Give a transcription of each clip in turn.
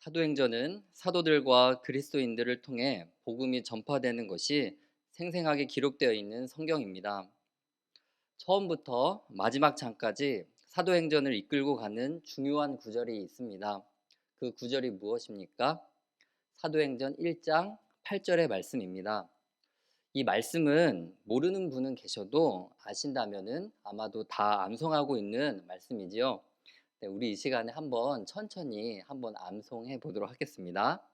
사도행전은 사도들과 그리스도인들을 통해 복음이 전파되는 것이 생생하게 기록되어 있는 성경입니다. 처음부터 마지막 장까지 사도행전을 이끌고 가는 중요한 구절이 있습니다. 그 구절이 무엇입니까? 사도행전 1장 8절의 말씀입니다. 이 말씀은 모르는 분은 계셔도 아신다면은 아마도 다 암송하고 있는 말씀이지요. 네, 우리 이 시간에 한번 천천히 한번 암송해 보도록 하겠습니다.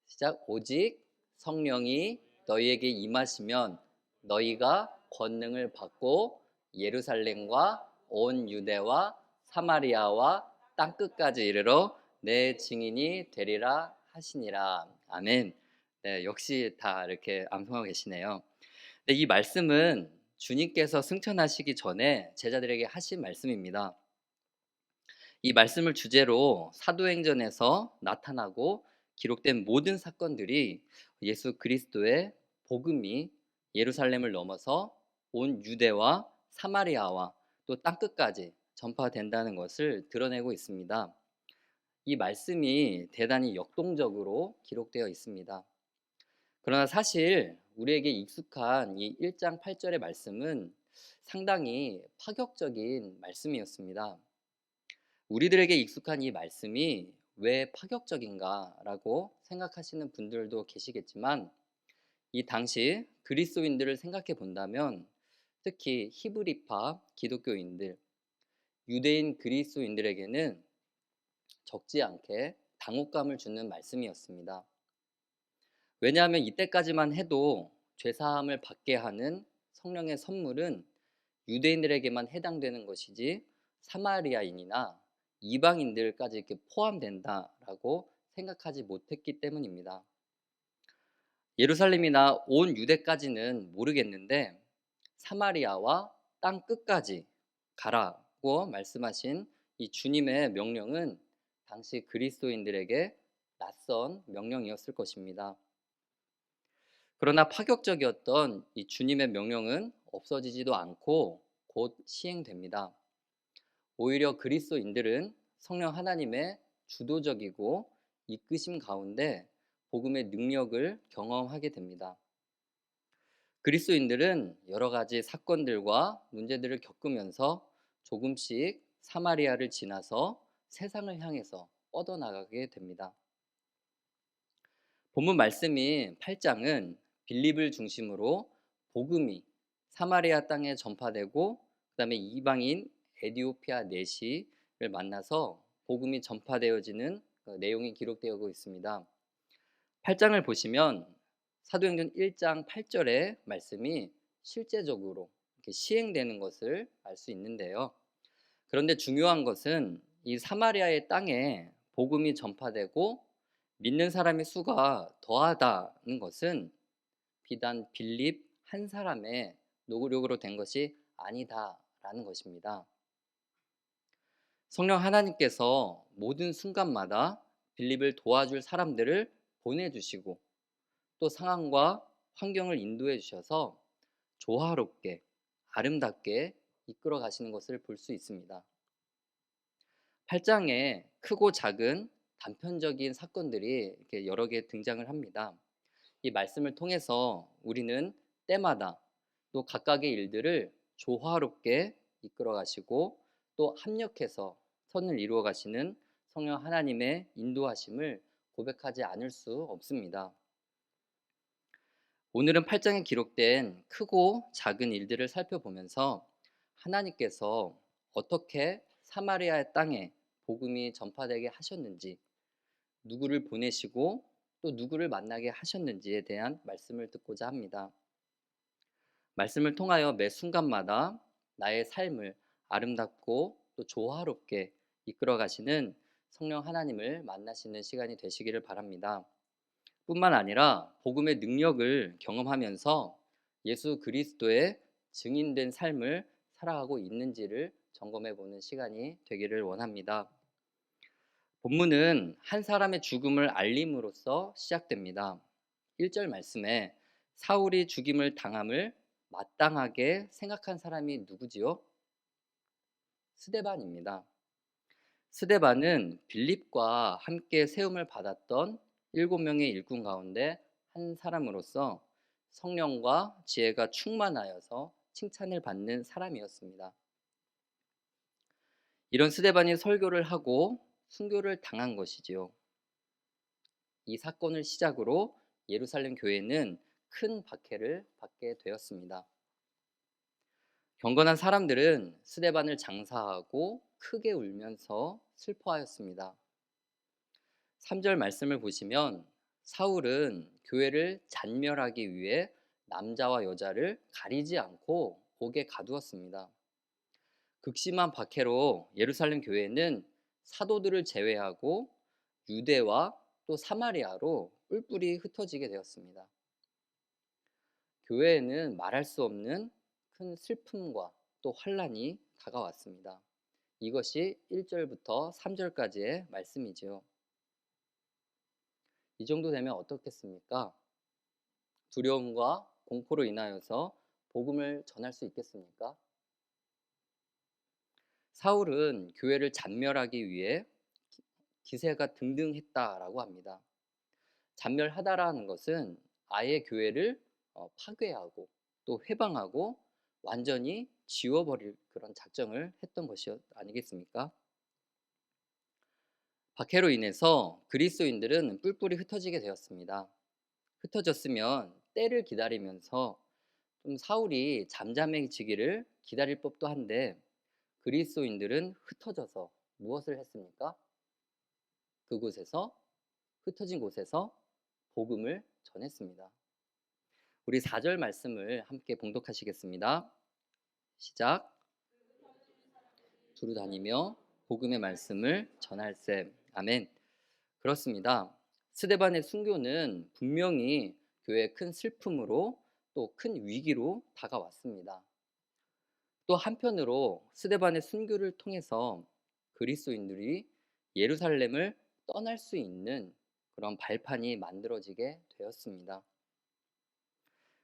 시작. 오직 성령이 너희에게 임하시면 너희가 권능을 받고 예루살렘과 온 유대와 사마리아와 땅 끝까지 이르러 내 증인이 되리라 하시니라. 아멘. 네, 역시 다 이렇게 암송하고 계시네요. 네, 이 말씀은 주님께서 승천하시기 전에 제자들에게 하신 말씀입니다. 이 말씀을 주제로 사도행전에서 나타나고 기록된 모든 사건들이 예수 그리스도의 복음이 예루살렘을 넘어서 온 유대와 사마리아와 또 땅끝까지 전파된다는 것을 드러내고 있습니다. 이 말씀이 대단히 역동적으로 기록되어 있습니다. 그러나 사실 우리에게 익숙한 이 1장 8절의 말씀은 상당히 파격적인 말씀이었습니다. 우리들에게 익숙한 이 말씀이 왜 파격적인가라고 생각하시는 분들도 계시겠지만, 이 당시 그리스도인들을 생각해 본다면 특히 히브리파 기독교인들, 유대인 그리스도인들에게는 적지 않게 당혹감을 주는 말씀이었습니다. 왜냐하면 이때까지만 해도 죄사함을 받게 하는 성령의 선물은 유대인들에게만 해당되는 것이지 사마리아인이나 이방인들까지 이렇게 포함된다라고 생각하지 못했기 때문입니다. 예루살렘이나 온 유대까지는 모르겠는데 사마리아와 땅 끝까지 가라고 말씀하신 이 주님의 명령은 당시 그리스도인들에게 낯선 명령이었을 것입니다. 그러나 파격적이었던 이 주님의 명령은 없어지지도 않고 곧 시행됩니다. 오히려 그리스도인들은 성령 하나님의 주도적이고 이끄심 가운데 복음의 능력을 경험하게 됩니다. 그리스도인들은 여러 가지 사건들과 문제들을 겪으면서 조금씩 사마리아를 지나서 세상을 향해서 뻗어나가게 됩니다. 본문 말씀인 8장은 빌립을 중심으로 복음이 사마리아 땅에 전파되고 그다음에 이방인 에디오피아 내시를 만나서 복음이 전파되어지는 내용이 기록되고 있습니다. 8장을 보시면 사도행전 1장 8절의 말씀이 실제적으로 이렇게 시행되는 것을 알 수 있는데요. 그런데 중요한 것은 이 사마리아의 땅에 복음이 전파되고 믿는 사람의 수가 더하다는 것은 비단 빌립 한 사람의 노력으로 된 것이 아니다라는 것입니다. 성령 하나님께서 모든 순간마다 빌립을 도와줄 사람들을 보내주시고 또 상황과 환경을 인도해 주셔서 조화롭게 아름답게 이끌어 가시는 것을 볼 수 있습니다. 8장에 크고 작은 단편적인 사건들이 이렇게 여러 개 등장을 합니다. 이 말씀을 통해서 우리는 때마다 또 각각의 일들을 조화롭게 이끌어 가시고 또 합력해서 선을 이루어 가시는 성령 하나님의 인도하심을 고백하지 않을 수 없습니다. 오늘은 8장에 기록된 크고 작은 일들을 살펴보면서 하나님께서 어떻게 사마리아 땅에 복음이 전파되게 하셨는지, 누구를 보내시고 또 누구를 만나게 하셨는지에 대한 말씀을 듣고자 합니다. 말씀을 통하여 매 순간마다 나의 삶을 아름답고 또 조화롭게 이끌어 가시는 성령 하나님을 만나시는 시간이 되시기를 바랍니다. 뿐만 아니라 복음의 능력을 경험하면서 예수 그리스도의 증인된 삶을 살아가고 있는지를 점검해 보는 시간이 되기를 원합니다. 본문은 한 사람의 죽음을 알림으로써 시작됩니다. 1절 말씀에 사울이 죽임을 당함을 마땅하게 생각한 사람이 누구지요? 스데반입니다. 스데반은 빌립과 함께 세움을 받았던 7명의 일꾼 가운데 한 사람으로서 성령과 지혜가 충만하여서 칭찬을 받는 사람이었습니다. 이런 스데반이 설교를 하고 순교를 당한 것이지요. 이 사건을 시작으로 예루살렘 교회는 큰 박해를 받게 되었습니다. 경건한 사람들은 스데반을 장사하고 크게 울면서 슬퍼하였습니다. 3절 말씀을 보시면 사울은 교회를 잔멸하기 위해 남자와 여자를 가리지 않고 옥에 가두었습니다. 극심한 박해로 예루살렘 교회는 사도들을 제외하고 유대와 또 사마리아로 뿔뿔이 흩어지게 되었습니다. 교회에는 말할 수 없는 큰 슬픔과 또 환란이 다가왔습니다. 이것이 1절부터 3절까지의 말씀이지요. 이 정도 되면 어떻겠습니까? 두려움과 공포로 인하여서 복음을 전할 수 있겠습니까? 사울은 교회를 잔멸하기 위해 기세가 등등했다라고 합니다. 잔멸하다라는 것은 아예 교회를 파괴하고 또 회방하고 완전히 지워버릴 그런 작정을 했던 것이 아니겠습니까? 박해로 인해서 그리스도인들은 뿔뿔이 흩어지게 되었습니다. 흩어졌으면 때를 기다리면서 좀 사울이 잠잠해지기를 기다릴 법도 한데 그리스도인들은 흩어져서 무엇을 했습니까? 그곳에서 흩어진 곳에서 복음을 전했습니다. 우리 4절 말씀을 함께 봉독하시겠습니다. 시작. 두루 다니며 복음의 말씀을 전할세. 아멘. 그렇습니다. 스데반의 순교는 분명히 교회의 큰 슬픔으로 또 큰 위기로 다가왔습니다. 또 한편으로 스데반의 순교를 통해서 그리스도인들이 예루살렘을 떠날 수 있는 그런 발판이 만들어지게 되었습니다.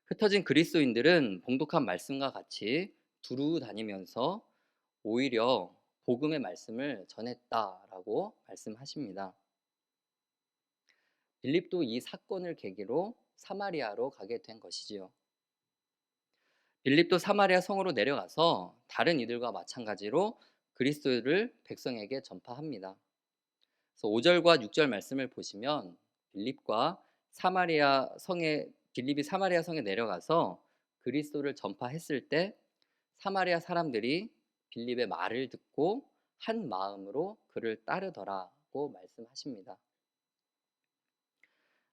흩어진 그리스도인들은 봉독한 말씀과 같이 두루 다니면서 오히려 복음의 말씀을 전했다라고 말씀하십니다. 빌립도 이 사건을 계기로 사마리아로 가게 된 것이지요. 빌립도 사마리아 성으로 내려가서 다른 이들과 마찬가지로 그리스도를 백성에게 전파합니다. 그래서 5절과 6절 말씀을 보시면 빌립이 사마리아 성에 내려가서 그리스도를 전파했을 때 사마리아 사람들이 빌립의 말을 듣고 한 마음으로 그를 따르더라고 말씀하십니다.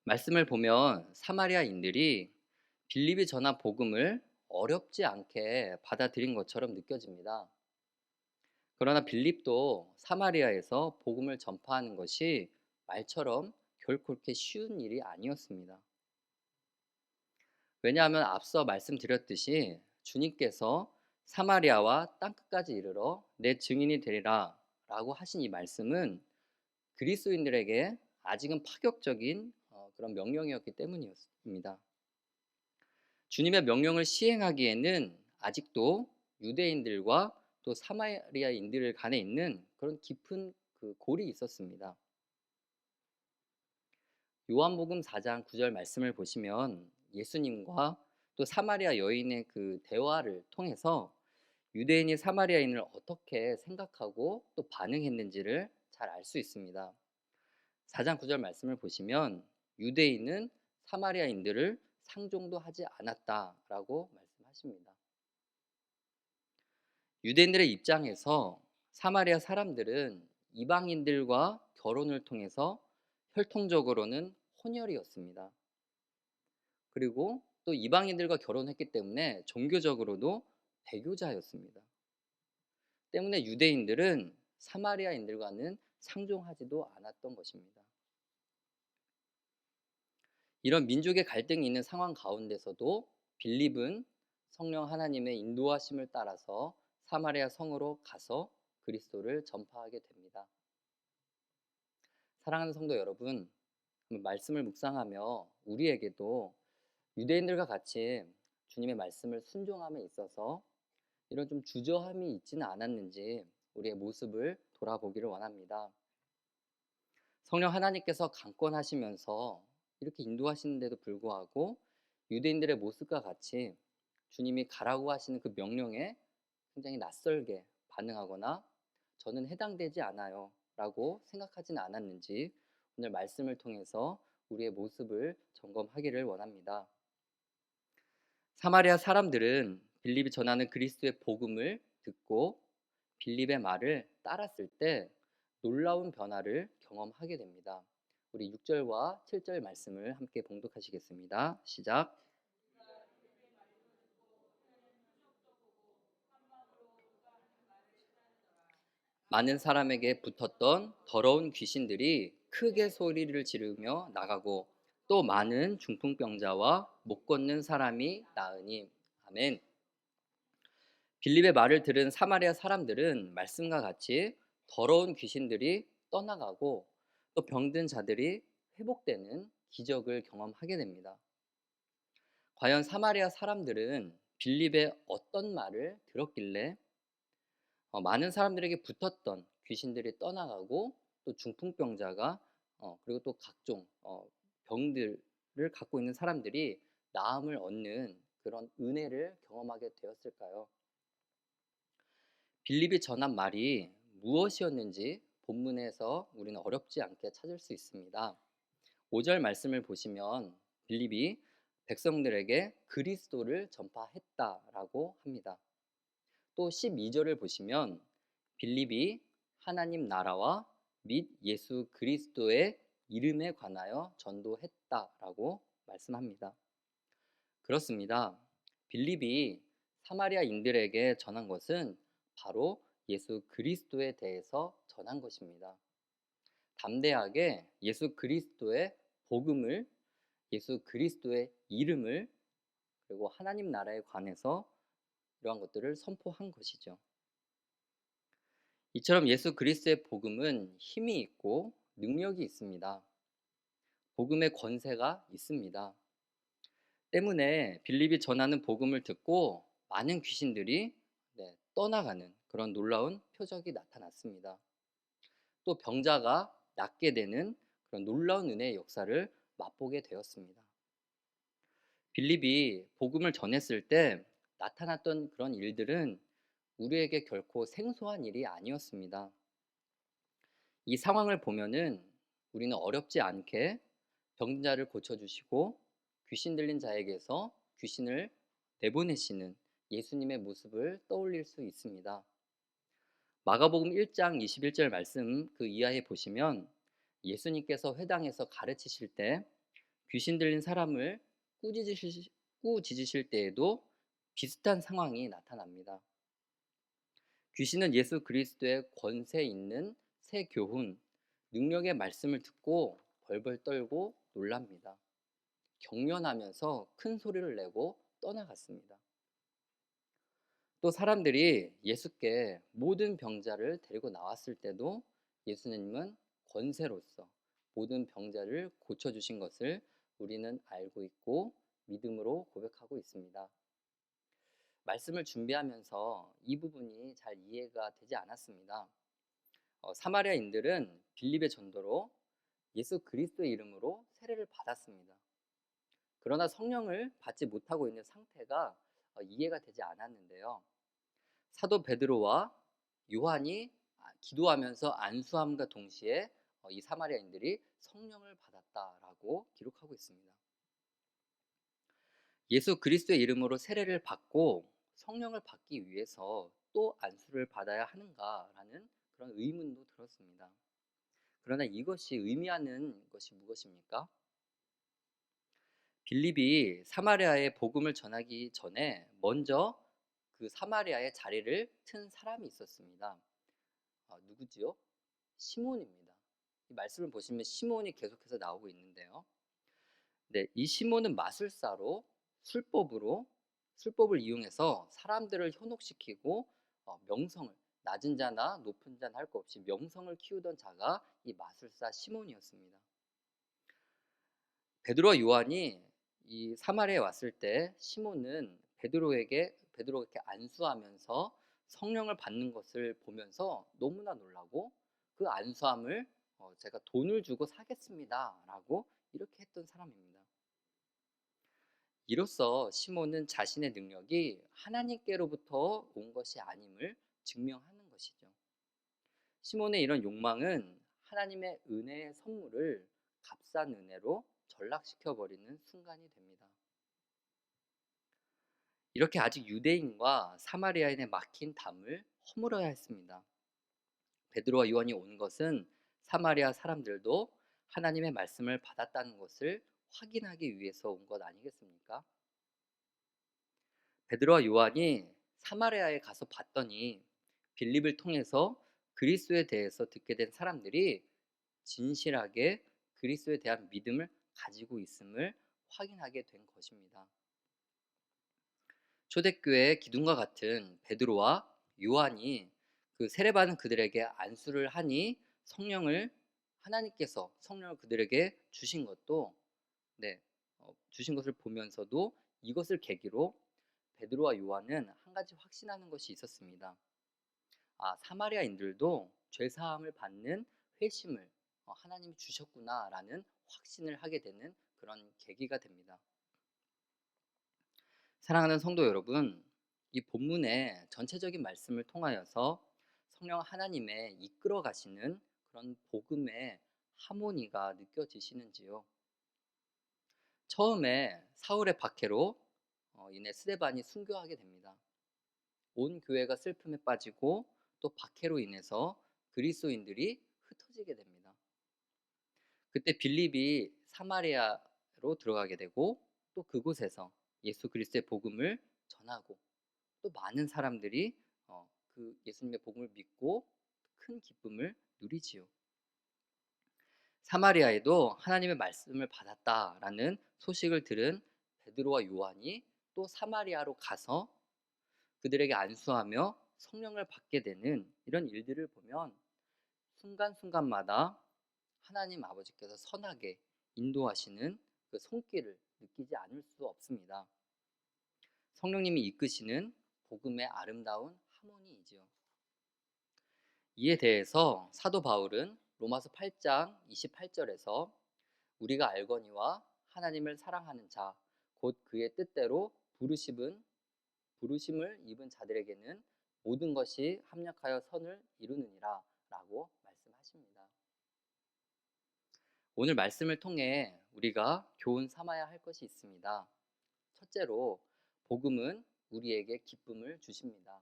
말씀을 보면 사마리아인들이 빌립이 전한 복음을 어렵지 않게 받아들인 것처럼 느껴집니다. 그러나 빌립도 사마리아에서 복음을 전파하는 것이 말처럼 결코 그렇게 쉬운 일이 아니었습니다. 왜냐하면 앞서 말씀드렸듯이 주님께서 사마리아와 땅끝까지 이르러 내 증인이 되리라 라고 하신 이 말씀은 그리스도인들에게 아직은 파격적인 그런 명령이었기 때문이었습니다. 주님의 명령을 시행하기에는 아직도 유대인들과 또 사마리아인들 간에 있는 그런 깊은 그 골이 있었습니다. 요한복음 4장 9절 말씀을 보시면 예수님과 또 사마리아 여인의 그 대화를 통해서 유대인이 사마리아인을 어떻게 생각하고 또 반응했는지를 잘 알 수 있습니다. 4장 9절 말씀을 보시면 유대인은 사마리아인들을 상종도 하지 않았다라고 말씀하십니다. 유대인들의 입장에서 사마리아 사람들은 이방인들과 결혼을 통해서 혈통적으로는 혼혈이었습니다. 그리고 또 이방인들과 결혼했기 때문에 종교적으로도 배교자였습니다. 때문에 유대인들은 사마리아인들과는 상종하지도 않았던 것입니다. 이런 민족의 갈등이 있는 상황 가운데서도 빌립은 성령 하나님의 인도하심을 따라서 사마리아 성으로 가서 그리스도를 전파하게 됩니다. 사랑하는 성도 여러분, 말씀을 묵상하며 우리에게도 유대인들과 같이 주님의 말씀을 순종함에 있어서 이런 좀 주저함이 있지는 않았는지 우리의 모습을 돌아보기를 원합니다. 성령 하나님께서 강권하시면서 이렇게 인도하시는데도 불구하고 유대인들의 모습과 같이 주님이 가라고 하시는 그 명령에 굉장히 낯설게 반응하거나 저는 해당되지 않아요 라고 생각하지는 않았는지 오늘 말씀을 통해서 우리의 모습을 점검하기를 원합니다. 사마리아 사람들은 빌립이 전하는 그리스도의 복음을 듣고 빌립의 말을 따랐을 때 놀라운 변화를 경험하게 됩니다. 우리 6절과 7절 말씀을 함께 봉독하시겠습니다. 시작. 많은 사람에게 붙었던 더러운 귀신들이 크게 소리를 지르며 나가고 또 많은 중풍병자와 못 걷는 사람이 나으니 아멘. 빌립의 말을 들은 사마리아 사람들은 말씀과 같이 더러운 귀신들이 떠나가고 또 병든 자들이 회복되는 기적을 경험하게 됩니다. 과연 사마리아 사람들은 빌립의 어떤 말을 들었길래 많은 사람들에게 붙었던 귀신들이 떠나가고 또 중풍병자가 그리고 또 각종 병들을 갖고 있는 사람들이 나음을 얻는 그런 은혜를 경험하게 되었을까요? 빌립이 전한 말이 무엇이었는지 본문에서 우리는 어렵지 않게 찾을 수 있습니다. 5절 말씀을 보시면 빌립이 백성들에게 그리스도를 전파했다라고 합니다. 또 12절을 보시면 빌립이 하나님 나라와 및 예수 그리스도의 이름에 관하여 전도했다라고 말씀합니다. 그렇습니다. 빌립이 사마리아인들에게 전한 것은 바로 예수 그리스도에 대해서 전한 것입니다. 담대하게 예수 그리스도의 복음을, 예수 그리스도의 이름을, 그리고 하나님 나라에 관해서 이러한 것들을 선포한 것이죠. 이처럼 예수 그리스도의 복음은 힘이 있고 능력이 있습니다. 복음의 권세가 있습니다. 때문에 빌립이 전하는 복음을 듣고 많은 귀신들이 떠나가는 그런 놀라운 표적이 나타났습니다. 또 병자가 낫게 되는 그런 놀라운 은혜의 역사를 맛보게 되었습니다. 빌립이 복음을 전했을 때 나타났던 그런 일들은 우리에게 결코 생소한 일이 아니었습니다. 이 상황을 보면은 우리는 어렵지 않게 병자를 고쳐주시고 귀신 들린 자에게서 귀신을 내보내시는 예수님의 모습을 떠올릴 수 있습니다. 마가복음 1장 21절 말씀 그 이하에 보시면 예수님께서 회당에서 가르치실 때 귀신 들린 사람을 꾸짖으실 때에도 비슷한 상황이 나타납니다. 귀신은 예수 그리스도의 권세 있는 새 교훈, 능력의 말씀을 듣고 벌벌 떨고 놀랍니다. 경련하면서 큰 소리를 내고 떠나갔습니다. 또 사람들이 예수께 모든 병자를 데리고 나왔을 때도 예수님은 권세로서 모든 병자를 고쳐주신 것을 우리는 알고 있고 믿음으로 고백하고 있습니다. 말씀을 준비하면서 이 부분이 잘 이해가 되지 않았습니다. 사마리아인들은 빌립의 전도로 예수 그리스도의 이름으로 세례를 받았습니다. 그러나 성령을 받지 못하고 있는 상태가 이해가 되지 않았는데요. 사도 베드로와 요한이 기도하면서 안수함과 동시에 이 사마리아인들이 성령을 받았다라고 기록하고 있습니다. 예수 그리스도의 이름으로 세례를 받고 성령을 받기 위해서 또 안수를 받아야 하는가라는 그런 의문도 들었습니다. 그러나 이것이 의미하는 것이 무엇입니까? 빌립이 사마리아에 복음을 전하기 전에 먼저 그 사마리아의 자리를 튼 사람이 있었습니다. 누구지요? 시몬입니다. 이 말씀을 보시면 시몬이 계속해서 나오고 있는데요. 네, 이 시몬은 마술사로 술법을 이용해서 사람들을 현혹시키고 명성을 낮은 자나 높은 자나 할 것 없이 명성을 키우던 자가 이 마술사 시몬이었습니다. 베드로와 요한이 이 사마리아에 왔을 때 시몬은 베드로에게 안수하면서 성령을 받는 것을 보면서 너무나 놀라고 그 안수함을 제가 돈을 주고 사겠습니다라고 이렇게 했던 사람입니다. 이로써 시몬은 자신의 능력이 하나님께로부터 온 것이 아님을 증명하는 것이죠. 시몬의 이런 욕망은 하나님의 은혜의 선물을 값싼 은혜로 전락시켜 버리는 순간이 됩니다. 이렇게 아직 유대인과 사마리아인의 막힌 담을 허물어야 했습니다. 베드로와 요한이 온 것은 사마리아 사람들도 하나님의 말씀을 받았다는 것을 확인하기 위해서 온 것 아니겠습니까? 베드로와 요한이 사마리아에 가서 봤더니 빌립을 통해서 그리스도에 대해서 듣게 된 사람들이 진실하게 그리스도에 대한 믿음을 가지고 있음을 확인하게 된 것입니다. 초대교회의 기둥과 같은 베드로와 요한이 그 세례받은 그들에게 안수를 하니 하나님께서 성령을 그들에게 주신 것도 주신 것을 보면서도 이것을 계기로 베드로와 요한은 한 가지 확신하는 것이 있었습니다. 사마리아인들도 죄 사함을 받는 회심을 하나님이 주셨구나라는 확신을 하게 되는 그런 계기가 됩니다. 사랑하는 성도 여러분, 이 본문의 전체적인 말씀을 통하여서 성령 하나님의 이끌어 가시는 그런 복음의 하모니가 느껴지시는지요? 처음에 사울의 박해로 인해 스데반이 순교하게 됩니다. 온 교회가 슬픔에 빠지고 또 박해로 인해서 그리스도인들이 흩어지게 됩니다. 그때 빌립이 사마리아로 들어가게 되고 또 그곳에서 예수 그리스도의 복음을 전하고 또 많은 사람들이 그 예수님의 복음을 믿고 큰 기쁨을 누리지요. 사마리아에도 하나님의 말씀을 받았다라는 소식을 들은 베드로와 요한이 또 사마리아로 가서 그들에게 안수하며 성령을 받게 되는 이런 일들을 보면 순간순간마다 하나님 아버지께서 선하게 인도하시는 그 손길을 느끼지 않을 수 없습니다. 성령님이 이끄시는 복음의 아름다운 하모니이지요. 이에 대해서 사도 바울은 로마서 8장 28절에서 우리가 알거니와 하나님을 사랑하는 자 곧 그의 뜻대로 부르심을 입은 자들에게는 모든 것이 합력하여 선을 이루느니라 라고 말씀하십니다. 오늘 말씀을 통해 우리가 교훈 삼아야 할 것이 있습니다. 첫째로 복음은 우리에게 기쁨을 주십니다.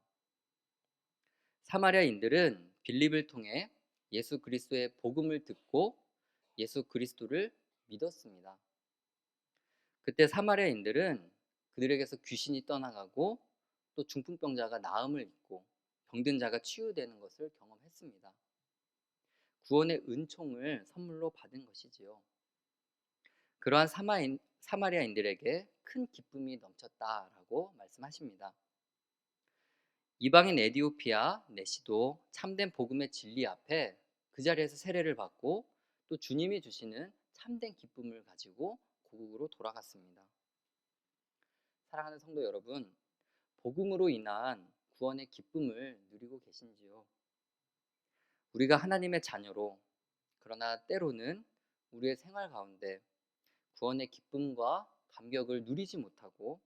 사마리아인들은 빌립을 통해 예수 그리스도의 복음을 듣고 예수 그리스도를 믿었습니다. 그때 사마리아인들은 그들에게서 귀신이 떠나가고 또 중풍병자가 나음을 입고 병든 자가 치유되는 것을 경험했습니다. 구원의 은총을 선물로 받은 것이지요. 그러한 사마리아인들에게 큰 기쁨이 넘쳤다라고 말씀하십니다. 이방인 에디오피아 내시도 참된 복음의 진리 앞에 그 자리에서 세례를 받고 또 주님이 주시는 참된 기쁨을 가지고 고국으로 돌아갔습니다. 사랑하는 성도 여러분, 복음으로 인한 구원의 기쁨을 누리고 계신지요? 우리가 하나님의 자녀로 그러나 때로는 우리의 생활 가운데 구원의 기쁨과 감격을 누리지 못하고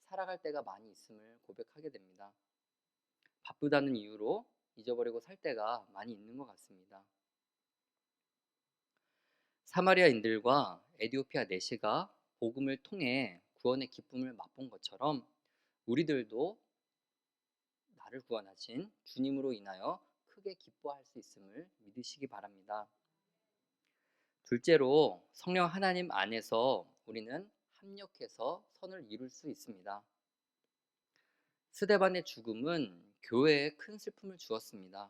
살아갈 때가 많이 있음을 고백하게 됩니다. 바쁘다는 이유로 잊어버리고 살 때가 많이 있는 것 같습니다. 사마리아인들과 에디오피아 내시가 복음을 통해 구원의 기쁨을 맛본 것처럼 우리들도 나를 구원하신 주님으로 인하여 크게 기뻐할 수 있음을 믿으시기 바랍니다. 둘째로 성령 하나님 안에서 우리는 합력해서 선을 이룰 수 있습니다. 스데반의 죽음은 교회에 큰 슬픔을 주었습니다.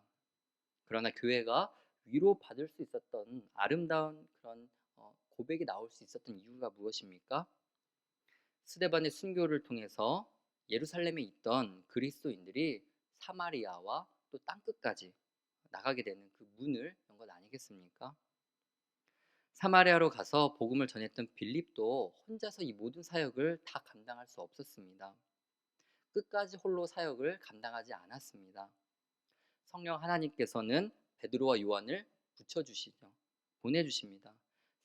그러나 교회가 위로받을 수 있었던 아름다운 그런 고백이 나올 수 있었던 이유가 무엇입니까? 스데반의 순교를 통해서 예루살렘에 있던 그리스도인들이 사마리아와 또 땅끝까지 나가게 되는 그 문을 연 것 아니겠습니까? 사마리아로 가서 복음을 전했던 빌립도 혼자서 이 모든 사역을 다 감당할 수 없었습니다. 끝까지 홀로 사역을 감당하지 않았습니다. 성령 하나님께서는 베드로와 요한을 붙여주시죠. 보내주십니다.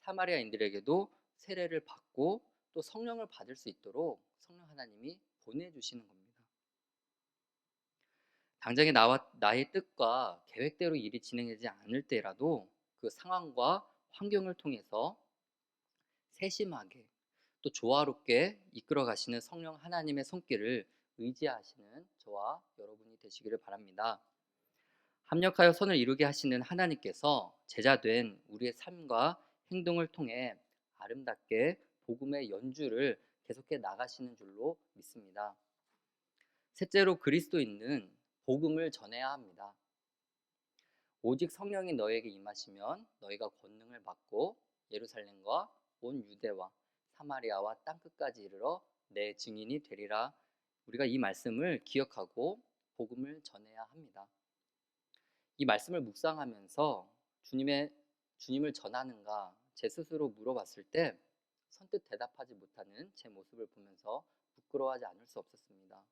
사마리아인들에게도 세례를 받고 또 성령을 받을 수 있도록 성령 하나님이 보내주시는 겁니다. 당장의 나의 뜻과 계획대로 일이 진행되지 않을 때라도 그 상황과 환경을 통해서 세심하게 또 조화롭게 이끌어 가시는 성령 하나님의 손길을 의지하시는 저와 여러분이 되시기를 바랍니다. 합력하여 선을 이루게 하시는 하나님께서 제자된 우리의 삶과 행동을 통해 아름답게 복음의 연주를 계속해 나가시는 줄로 믿습니다. 셋째로 그리스도인은 복음을 전해야 합니다. 오직 성령이 너에게 임하시면 너희가 권능을 받고 예루살렘과 온 유대와 사마리아와 땅끝까지 이르러 내 증인이 되리라. 우리가 이 말씀을 기억하고 복음을 전해야 합니다. 이 말씀을 묵상하면서 주님을 전하는가 제 스스로 물어봤을 때 선뜻 대답하지 못하는 제 모습을 보면서 부끄러워하지 않을 수 없었습니다.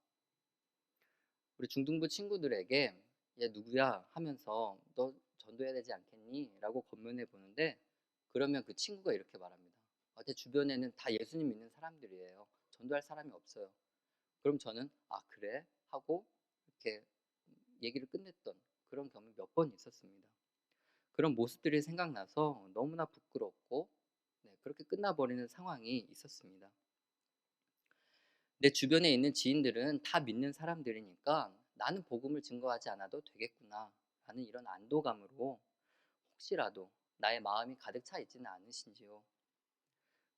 우리 중등부 친구들에게 얘 누구야 하면서 너 전도해야 되지 않겠니? 라고 권면해 보는데 그러면 그 친구가 이렇게 말합니다. 제 주변에는 다 예수님 믿는 사람들이에요. 전도할 사람이 없어요. 그럼 저는 그래? 하고 이렇게 얘기를 끝냈던 그런 경험이 몇 번 있었습니다. 그런 모습들이 생각나서 너무나 부끄럽고 그렇게 끝나버리는 상황이 있었습니다. 내 주변에 있는 지인들은 다 믿는 사람들이니까 나는 복음을 증거하지 않아도 되겠구나 라는 이런 안도감으로 혹시라도 나의 마음이 가득 차 있지는 않으신지요?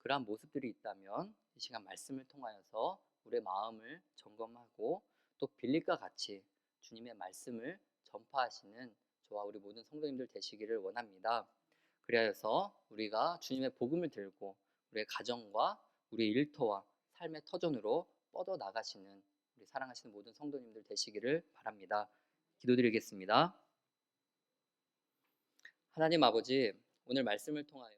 그러한 모습들이 있다면 이 시간 말씀을 통하여서 우리의 마음을 점검하고 또 빌립과 같이 주님의 말씀을 전파하시는 저와 우리 모든 성도님들 되시기를 원합니다. 그리하여서 우리가 주님의 복음을 들고 우리의 가정과 우리의 일터와 삶의 터전으로 뻗어 나가시는 우리 사랑하시는 모든 성도님들 되시기를 바랍니다. 기도드리겠습니다. 하나님 아버지, 오늘 말씀을 통하여